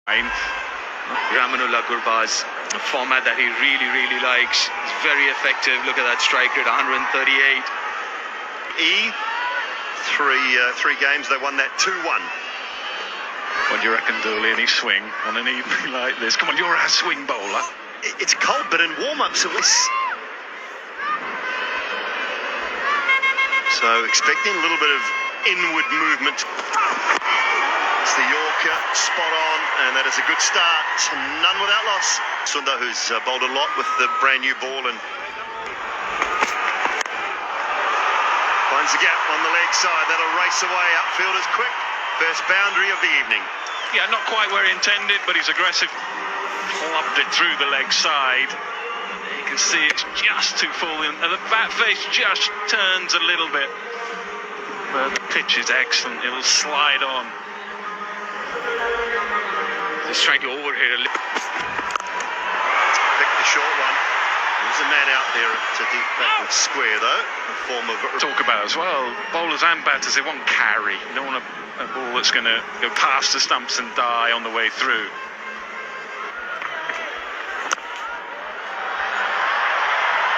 Ramanullah Gurbaz, a format that he really likes. It's very effective. Look at that strike rate, 138. Three games, they won that 2-1. What do you reckon, Dooley? Any swing on an evening like this? Come on, you're a swing bowler. It's cold, but in warm-ups it was. So expecting a little bit of inward movement. It's the Yorker, spot on, and that is a good start. None without loss. Sundar, who's bowled a lot with the brand new ball, and finds the gap on the leg side. That'll race away. Outfield is quick. First boundary of the evening. Yeah, not quite where he intended, but he's aggressive. Lobbed it through the leg side. You can see it's just too full, and the bat face just turns a little bit. But the pitch is excellent. It'll slide on. Just trying to overhit a little. Pick the short one. There's a man out there to deep backward square, though. A form of Talk about as well, bowlers and batters, they want carry. You don't want a ball that's going to go past the stumps and die on the way through.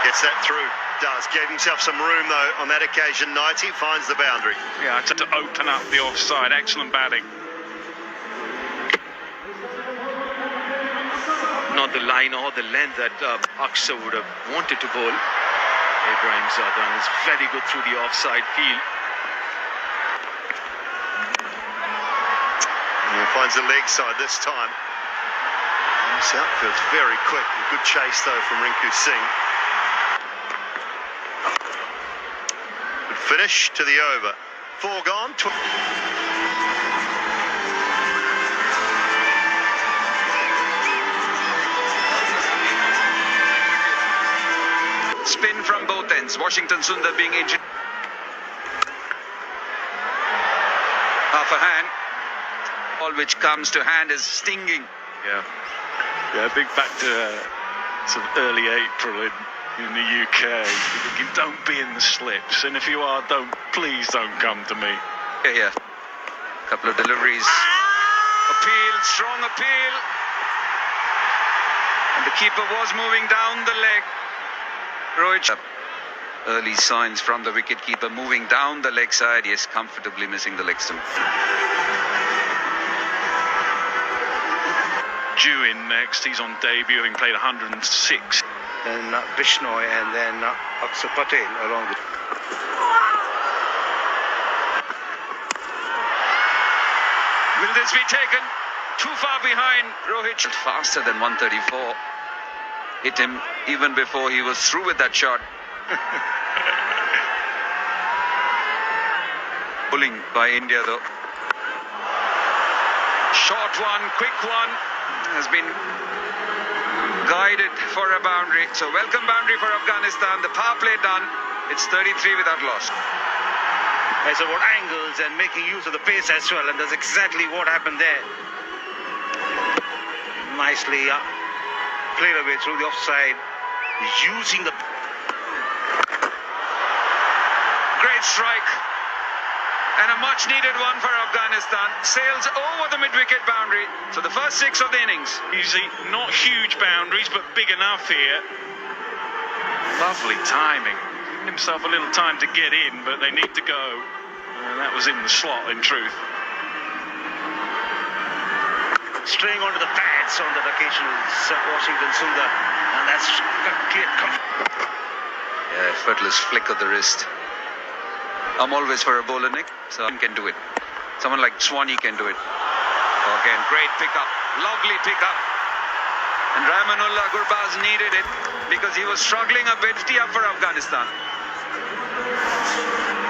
Gets that through. Does. Gave himself some room, though, on that occasion. 90 finds the boundary. Yeah, to open up the offside. Excellent batting. Not the line or the length that Aksa would have wanted to bowl. Ibrahim Zadran is very good through the offside field. He finds the leg side this time. This outfield's very quick. A good chase, though, from Rinku Singh. Good finish to the over. 4 gone. Spin from both ends. Washington Sundar being injured. Half a hand. All which comes to hand is stinging. Yeah, big back to sort of early April in the UK. You're thinking, don't be in the slips, and if you are, please don't come to me. Yeah. Couple of deliveries. Appeal, strong appeal. And the keeper was moving down the leg. Rohit. Early signs from the wicketkeeper moving down the leg side. Yes, comfortably missing the leg stump. Due in next. He's on debut, having played 106. Then Bishnoi, and then Aksa Patel along with. Will this be taken? Too far behind. Rohit faster than 134. Hit him even before he was through with that shot. Pulling by India, though. Short one, quick one. Has been guided for a boundary. So welcome boundary for Afghanistan. The power play done. It's 33 without loss. It's about angles and making use of the pace as well, and that's exactly what happened there. Nicely played away through the offside, using the Great strike. And a much needed one for Afghanistan. Sails over the mid-wicket boundary. So the first 6 of the innings. Easy, not huge boundaries, but big enough here. Lovely timing. Giving himself a little time to get in, but they need to go. And that was in the slot, in truth. straying onto the pads on that occasional Washington Sundar, and that's clear. Yeah, effortless flick of the wrist. I'm always for a bowler, Nick. Someone can do it. Someone like Swanee can do it. Again, great pickup. Lovely pickup. And Ramanullah Gurbaz needed it because he was struggling a bit. Tee up for Afghanistan.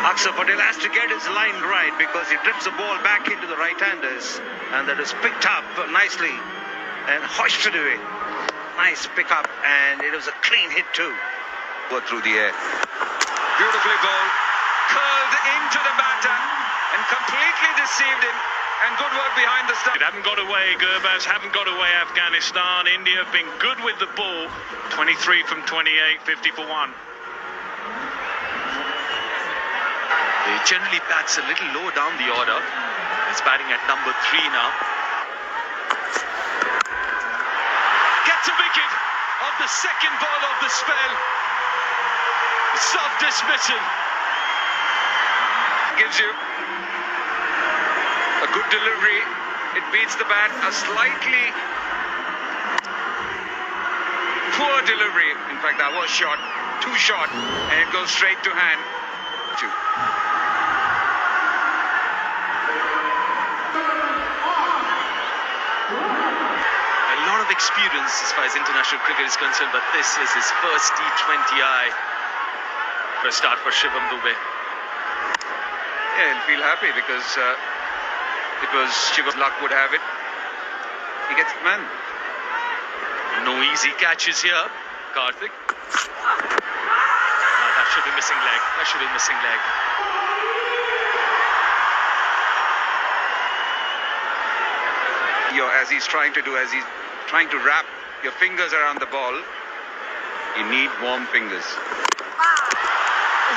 Aksa Patel has to get his line right because he drips the ball back into the right-handers, and that is picked up nicely and hoisted away. Nice pickup, and it was a clean hit too. Go through the air. Beautifully bowled. Curled into the batter and completely deceived him. And good work behind the stump. It haven't got away, Gurbaz, haven't got away Afghanistan. India have been good with the ball. 23 from 28, 50 for 1. He generally bats a little low down the order. He's batting at number 3 now. That's a wicket of the second ball of the spell. Self-dismissal. Gives you a good delivery. It beats the bat. A slightly poor delivery. In fact, that was short. Too short. And it goes straight to hand. Two. A lot of experience as far as international cricket is concerned, but this is his first T20I for a start for Shivam Dube. Yeah, he'll feel happy because it was Shiva's luck would have it. He gets the man. No easy catches here, Karthik. That should be missing leg. That should be missing leg. As he's trying to wrap your fingers around the ball, you need warm fingers.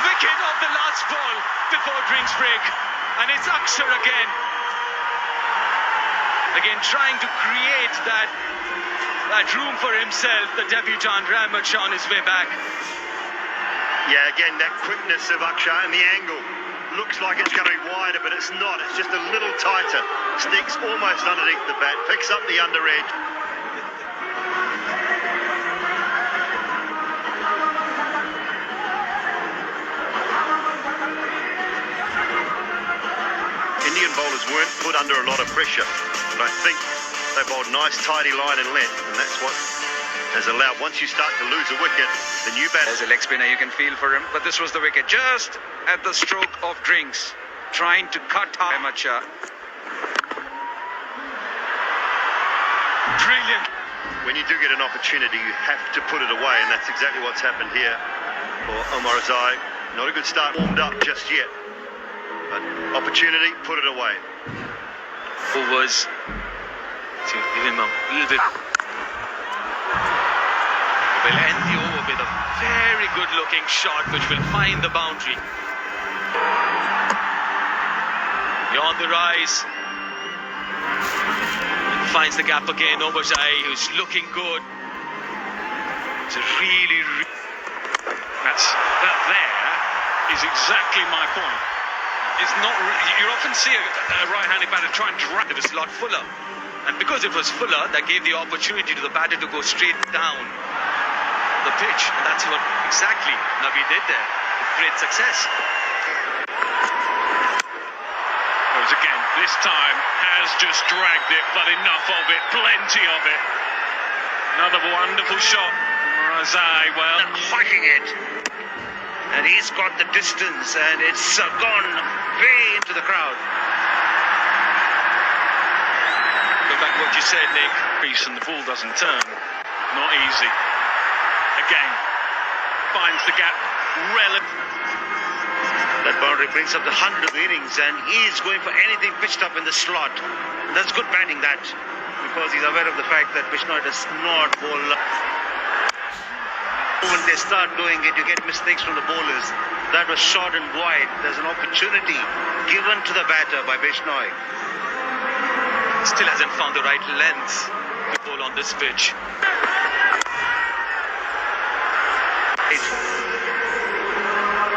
Wicket of the last ball before drinks break, and it's Akshar again. Again, trying to create that room for himself. The debutant Ramach on his way back. Yeah, again, that quickness of Akshar and the angle. Looks like it's going to be wider, but it's not. It's just a little tighter. Sneaks almost underneath the bat, picks up the under edge. Indian bowlers weren't put under a lot of pressure, but I think they bowled nice, tidy line and length, and that's what has allowed, once you start to lose a wicket, the new batter. As a leg spinner, you can feel for him, but this was the wicket just at the stroke of drinks, trying to cut Ramach. Brilliant. When you do get an opportunity, you have to put it away, and that's exactly what's happened here for Omar Azai. Not a good start warmed up just yet, but opportunity, put it away. Overs to give him a little bit. Will end the over with a very good looking shot which will find the boundary. Beyond the rise. And finds the gap again. Obarzai, who's looking good. It's a really That there is exactly my point. It's not. You often see a right-handed batter try and drag it was a lot fuller. And because it was fuller, that gave the opportunity to the batter to go straight down the pitch, and that's what exactly Nabi did there with great success. Whereas again, this time has just dragged it, but enough of it, plenty of it. Another wonderful shot. Razai, well, Hoiking it. And he's got the distance, and it's gone way into the crowd. Go back what you said, Nick. piece and the ball doesn't turn. Not easy. Again, finds the gap relevant. That boundary brings up the 100 of the innings, and he's going for anything pitched up in the slot. That's good batting, that, because he's aware of the fact that Bishnoi does not bowl. When they start doing it, you get mistakes from the bowlers. That was short and wide. There's an opportunity given to the batter by Bishnoi. Still hasn't found the right length to bowl on this pitch.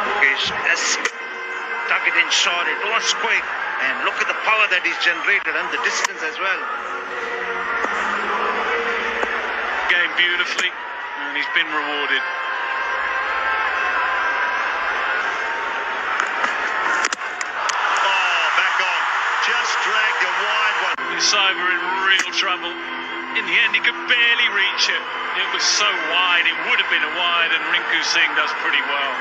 Mukesh has stuck it in short. It was quick, and look at the power that he's generated and the distance as well. Game beautifully, and he's been rewarded. Oh, back on. Just dragged a wide one. Cyber in real trouble. In the end, he could barely reach it. It was so wide, it would have been a wide, and Rinku Singh does pretty well.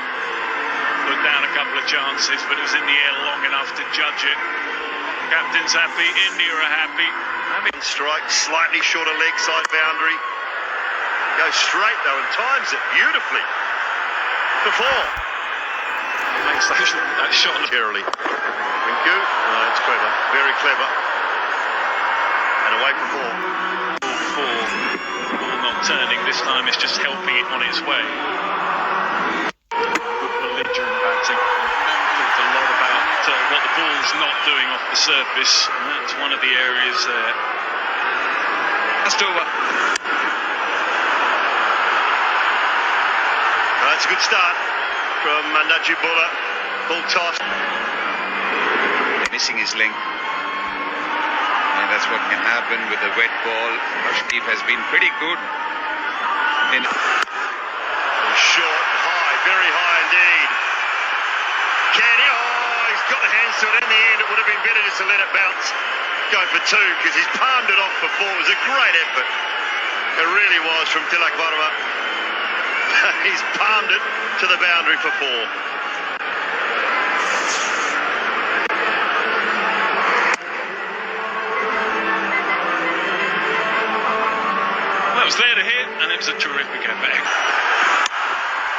Put down a couple of chances, but it was in the air long enough to judge it. Captain's happy, India are happy. Strike, slightly shorter leg side boundary. Goes straight though and times it beautifully. Before. Makes that shot look Generally. Rinku, that's clever, very clever. And away from home. ball not turning. This time it's just helping it on its way. Good belligerent batting. Talked a lot about what the ball's not doing off the surface. And that's one of the areas there. Just over. That's a good start from Najibullah. Full toss. Missing his link. And that's what can happen with a wet ball. Rashdeep has been pretty good. Short, high, very high indeed. Can he? Oh, he's got the hands to it. In the end, it would have been better just to let it bounce. Go for two, because he's palmed it off before. It was a great effort. It really was from Tilak Varma. He's palmed it to the boundary for four. Well, it was there to hit, and it was a terrific effort.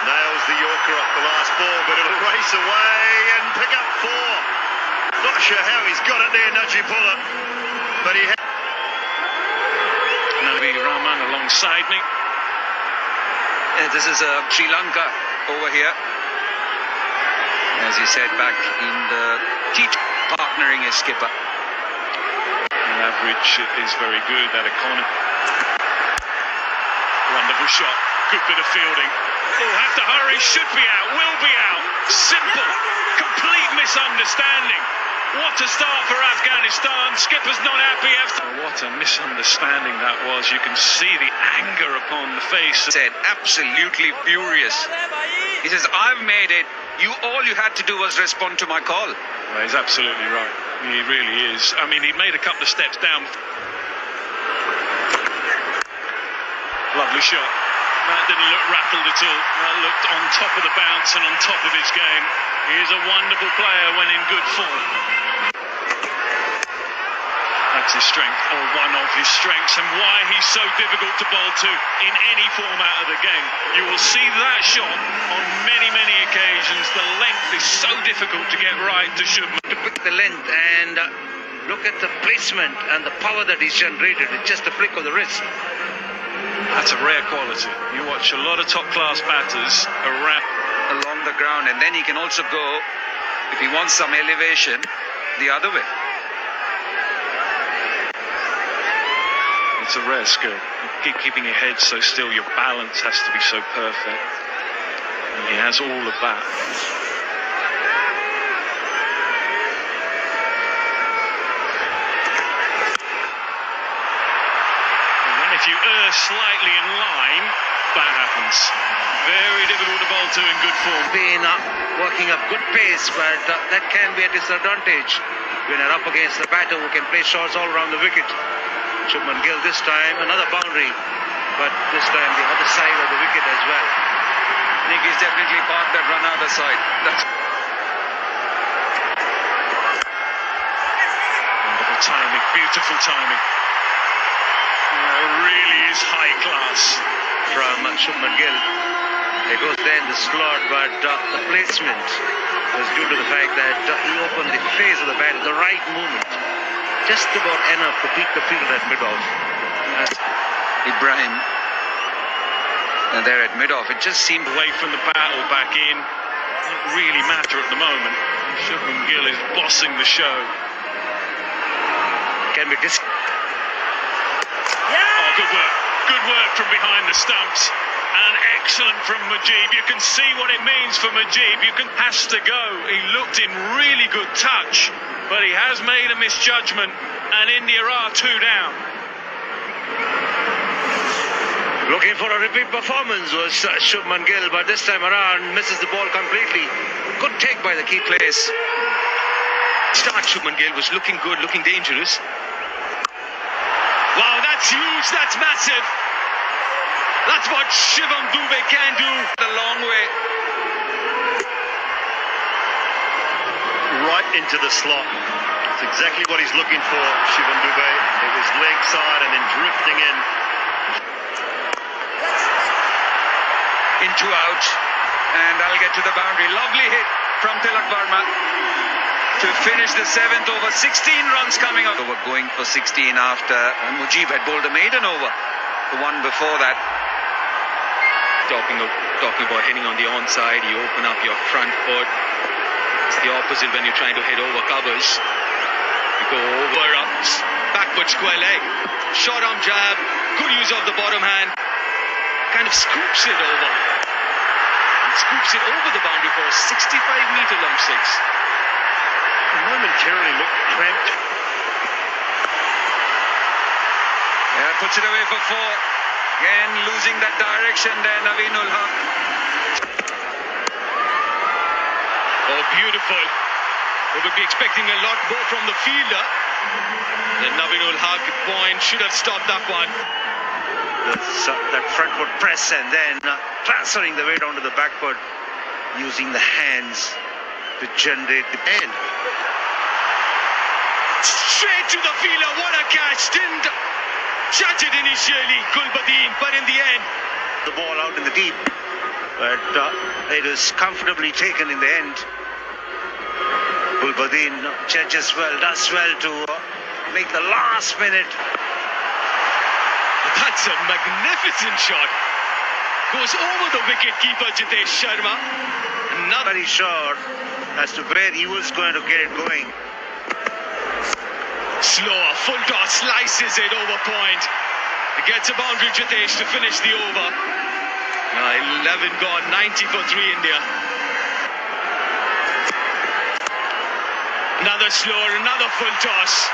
Nails the Yorker off the last ball, but it'll race away and pick up four. Not sure how he's got it there, Najibullah, but he had. Nabi Rahman alongside me. This is Sri Lanka over here. As he said back in the partnering his skipper. The average is very good, that economy. Wonderful shot, good bit of fielding. Oh, have to hurry, should be out, will be out. Simple, complete misunderstanding. What a start for Afghanistan. Skipper's not happy after. What a misunderstanding that was. You can see the anger upon the face. Said absolutely furious. He says, I've made it. All you had to do was respond to my call. Well, he's absolutely right. He really is. I mean, he made a couple of steps down. Lovely shot. That didn't look rattled at all. That looked on top of the bounce and on top of his game. He is a wonderful player when in good form. That's his strength, or one of his strengths, and why he's so difficult to bowl to in any format of the game. You will see that shot on many, many occasions. The length is so difficult to get right to Shubman. To pick the length and look at the placement and the power that he's generated. It's just a flick of the wrist. That's a rare quality. You watch a lot of top-class batters around Along the ground, and then he can also go, if he wants some elevation, the other way. It's a rare skill. You keep keeping your head so still, your balance has to be so perfect. And he has all of that. And then if you err slightly in line, that happens. Very difficult to bowl to in good form. Been working up good pace, but that can be a disadvantage when you're up against the batter who can play shots all around the wicket. Shubman Gill this time, another boundary, but this time the other side of the wicket as well. Nick is definitely parked that run other side. That's Wonderful timing, beautiful timing. It really is high class From Shubman Gill. It goes there in the slot, but the placement was due to the fact that he opened the face of the bat at the right moment. Just about enough to beat the field at mid-off. Ibrahim. And there at mid-off, it just seemed away from the bat or back in. Doesn't really matter at the moment. Shubman Gill is bossing the show. Can be Oh, good work. Good work from behind the stumps. And excellent from Mujib. You can see what it means for Mujib. Has to go. He looked in really good touch, but he has made a misjudgment, and India are 2 down. Looking for a repeat performance was Shubman Gill, but this time around misses the ball completely. Good take by the key players. Start Shubman Gill was looking good, looking dangerous. Wow, that's huge, that's massive. That's what Shivam Dube can do. a long way. Right into the slot. It's exactly what he's looking for, Shivam Dube. It was leg side and then drifting in. In 2 out, and I'll get to the boundary. Lovely hit from Tilak Varma to finish the 7th over. 16 runs coming up. Over going for 16 after Mujib had bowled a maiden over. The one before that. Talking about hitting on the onside, you open up your front foot. It's the opposite when you're trying to hit over covers. You go over, up, back foot, square leg. Short arm jab, good use of the bottom hand. Kind of scoops it over. scoops it over the boundary for a 65-meter long six. Momentarily looked cramped. Yeah, puts it away for four. Again, losing that direction there, Naveenul Haq. Oh, beautiful. We would be expecting a lot more from the fielder. The Naveenul Haq point should have stopped that one. That front foot press and then transferring the weight onto the back foot, using the hands to generate the end. Straight to the fielder. What a catch. Didn't judge it initially, Gulbadin, but in the end. The ball out in the deep, but it was comfortably taken in the end. Gulbadin judges well, does well to make the last minute. That's a magnificent shot. Goes over the wicket-keeper, Jitesh Sharma. Another Very sure as to where he was going to get it going. slower, full toss, slices it over point. It gets a boundary, Jitesh, to finish the over. 11 gone, 90 for 3 India. Another slower, another full toss.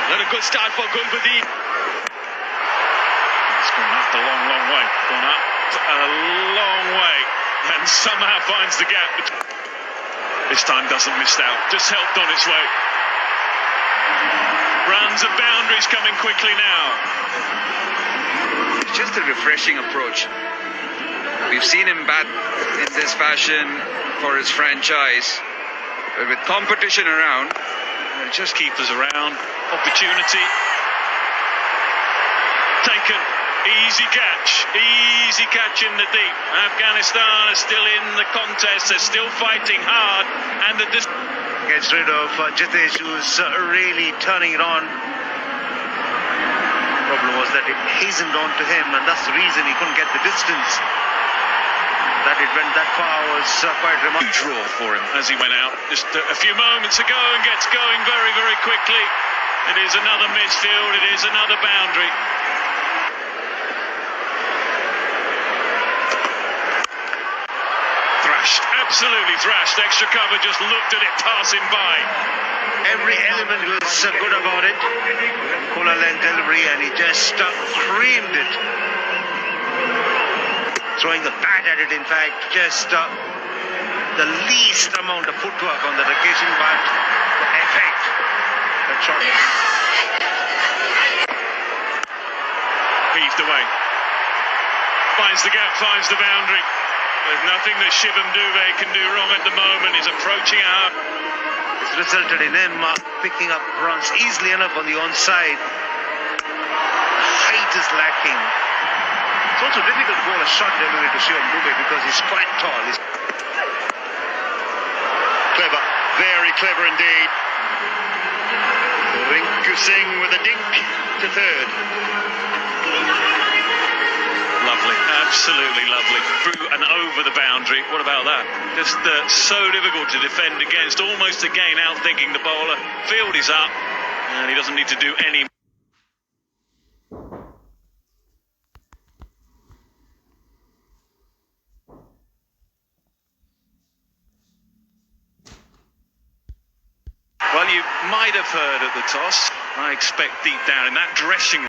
Not a good start for Gulbadin. It's gone up a long, long way. Gone up a long way. And somehow finds the gap. This time doesn't miss out. Just helped on its way. Runs and boundaries coming quickly now. It's just a refreshing approach. We've seen him bat in this fashion for his franchise. But with competition around, Just keepers around. Opportunity. Taken. Easy catch in the deep. Afghanistan is still in the contest. They're still fighting hard. And the Gets rid of Jitesh, who's really turning it on. Problem was that it hastened on to him, and that's the reason he couldn't get the distance. That it went that far was quite remarkable. huge roar for him as he went out just a few moments ago and gets going very, very quickly. It is another misfield. It is another boundary. Thrashed, absolutely thrashed. Extra cover, just looked at it passing by. Every element was good about it. Fuller length delivery, and he just creamed it. Throwing the bat at it, in fact, just the least amount of footwork on that occasion, but the effect. That shot. Heaved away. Finds the gap, finds the boundary. There's nothing that Shivam Dubey can do wrong at the moment. He's approaching out. It's resulted in him picking up runs easily enough on the onside. Height is lacking. It's also difficult to bowl a shot delivery to Shivam Dubey because he's quite tall. Clever, very clever indeed. Rinku Singh with a dink to third. Lovely, absolutely lovely. Through and over the boundary. What about that? Just so difficult to defend against. Almost again outthinking the bowler. Field is up, and he doesn't need to do any. Well, you might have heard at the toss. I expect deep down in that dressing room.